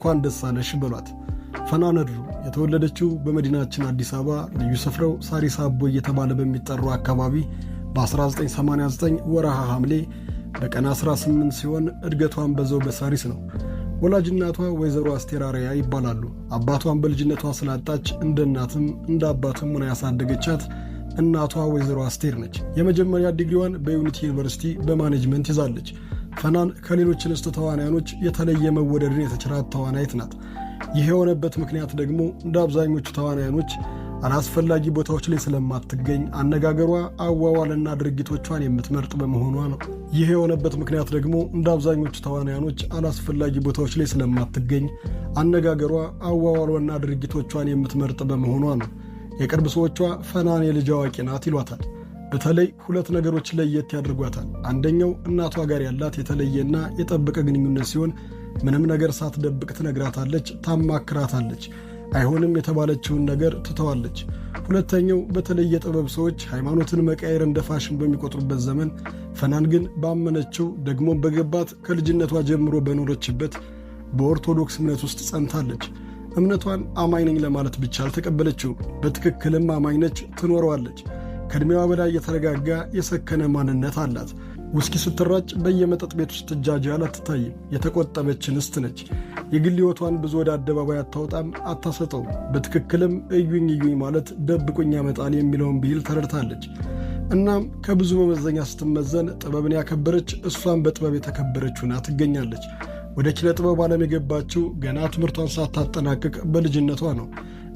እንኳን ደስ አለሽ በሏት። ፈናን ነድሩ የተወለደችው በመዲናችን አዲስ አበባ ልዩ ስፍራው ሳሪስ አቦ እየተባለ በሚጠራው አካባቢ በ1989 ወርሃ ሐምሌ በቀን 18 ሲሆን እድገቷን በዛው በሳሪስ ነው። ወላጅ እናቷ ወይዘሮ አስቴር አርአያ ይባላሉ። አባቷን በልጅነቷ ስላጣች እንደ እናትም እንደ አባትም ሆና ያሳደገቻት እናቷ ወይዘሮ አስቴር ነች። የመጀመሪያ ዲግሪዋን በዩኒቲ ዩኒቨርሲቲ በማኔጅመንት ይዛለች። ፈናን ከሌሎች እንስት ተዋናያኖች የተለየ መወደድን የተቸራት ተዋናይት ናት። ይህ የሆነበት ምክንያት ደግሞ እንደ አብዛኞቹ ተዋናያኖች አላስፈላጊ ቦታዎች ላይ ስለማትገኝ አነጋገሯ፣ አዋዋልና ድርጊቶቿን የምትመርጥ በመሆኗ ነው። ይህ የሆነበት ምክንያት ደግሞ እንደ አብዛኞቹ ተዋናያኖች አላስፈላጊ ቦታዎች ላይ ስለማትገኝ አነጋገሯ፣ አዋዋሏና ድርጊቶቿን የምትመርጥ በመሆኗ ነው። የቅርብ ሰዎቿ ፈናን የልጅ አዋቂ ናት ይሏታል። በተለይ ሁለት ነገሮች ለየት ያድርጓታል። አንደኛው እናቷ ጋር ያላት የተለየና የጠበቀ ግንኙነት ሲሆን ምንም ነገር ሳትደብቅ ትነግራታለች፣ ታማክራታለች። አይሆንም የተባለችውን ነገር ትተዋለች። ሁለተኛው በተለይ የጥበብ ሰዎች ሃይማኖትን መቀየር እንደ ፋሽን በሚቆጥሩበት ዘመን ፈናን ግን ባመነችው ደግሞ በገባት ከልጅነቷ ጀምሮ በኖረችበት በኦርቶዶክስ እምነት ውስጥ ጸንታለች። እምነቷን አማኝ ነኝ ለማለት ብቻ አልተቀበለችው። በትክክልም አማኝ ነች፣ ትኖረዋለች። ከዕድሜዋ በላይ የተረጋጋ የሰከነ ማንነት አላት። ውስኪ ስትራጭ በየመጠጥ ቤት ውስጥ ትጃጃል አትታይም። የተቆጠበች እንስት ነች። የግል ሕይወቷን ብዙ ወደ አደባባይ አታወጣም፣ አታሰጠውም። በትክክልም እዩኝ እዩኝ ማለት ደብቁኝ ያመጣል የሚለውን ብሂል ተረድታለች። እናም ከብዙ መመዘኛ ስትመዘን ጥበብን ያከበረች እሷን በጥበብ የተከበረች ሆና ትገኛለች። ወደ ኪነ ጥበብ ዓለም የገባችው ገና ትምህርቷን ሳታጠናቅቅ በልጅነቷ ነው።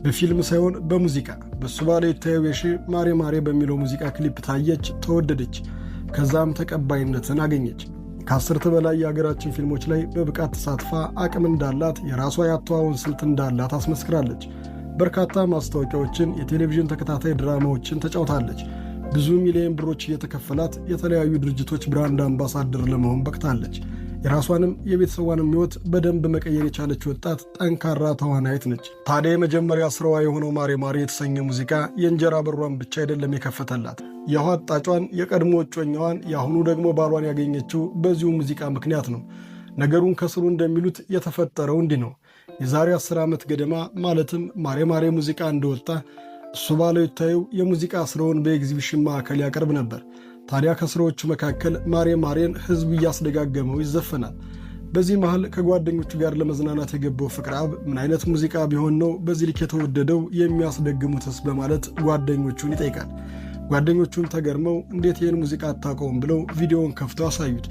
በፊልም ሳይሆን በሙዚቃ በሱ ባለ ይታየው የሺ ማሬ ማሬ በሚለው ሙዚቃ ክሊፕ ታየች፣ ተወደደች። ከዛም ተቀባይነትን አገኘች። ከ10 በላይ የሀገራችን ፊልሞች ላይ በብቃት ተሳትፋ አቅም እንዳላት፣ የራሷ ያተዋወን ስልት እንዳላት አስመስክራለች። በርካታ ማስታወቂያዎችን፣ የቴሌቪዥን ተከታታይ ድራማዎችን ተጫውታለች። ብዙ ሚሊዮን ብሮች እየተከፈላት የተለያዩ ድርጅቶች ብራንድ አምባሳደር ለመሆን በቅታለች። የራሷንም የቤተሰቧንም ሕይወት በደንብ መቀየር የቻለች ወጣት ጠንካራ ተዋናይት ነች። ታዲያ የመጀመሪያ ስራዋ የሆነው ማሬ ማሬ የተሰኘ ሙዚቃ የእንጀራ በሯን ብቻ አይደለም የከፈተላት። የውሃ አጣጯን፣ የቀድሞ እጮኛዋን፣ የአሁኑ ደግሞ ባሏን ያገኘችው በዚሁ ሙዚቃ ምክንያት ነው። ነገሩን ከስሩ እንደሚሉት የተፈጠረው እንዲህ ነው። የዛሬ 10 ዓመት ገደማ ማለትም ማሬ ማሬ ሙዚቃ እንደወጣ እሱ ባለው ይታየው የሙዚቃ ስራውን በኤግዚቢሽን ማዕከል ያቀርብ ነበር። ታዲያ ከስራዎቹ መካከል ማሬ ማሬን ህዝብ እያስደጋገመው ይዘፈናል። በዚህ መሃል ከጓደኞቹ ጋር ለመዝናናት የገባው ፍቅር አብ ምን አይነት ሙዚቃ ቢሆን ነው በዚህ ልክ የተወደደው የሚያስደግሙትስ በማለት ጓደኞቹን ይጠይቃል። ጓደኞቹም ተገርመው እንዴት ይህን ሙዚቃ አታውቀውም ብለው ቪዲዮውን ከፍተው አሳዩት።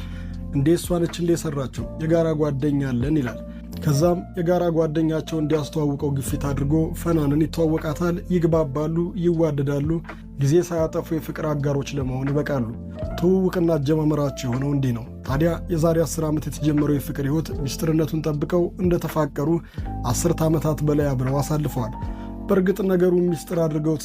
እንዴት እሷ ነች እንዴ የሰራችው? የጋራ ጓደኛ አለን ይላል። ከዛም የጋራ ጓደኛቸው እንዲያስተዋውቀው ግፊት አድርጎ ፈናንን ይተዋወቃታል። ይግባባሉ፣ ይዋደዳሉ። ጊዜ ሳያጠፉ የፍቅር አጋሮች ለመሆን ይበቃሉ። ትውውቅና አጀማመራቸው የሆነው እንዲህ ነው። ታዲያ የዛሬ 10 ዓመት የተጀመረው የፍቅር ሕይወት ሚስጥርነቱን ጠብቀው እንደተፋቀሩ 10 ዓመታት በላይ አብረው አሳልፈዋል። በእርግጥ ነገሩን ሚስጥር አድርገው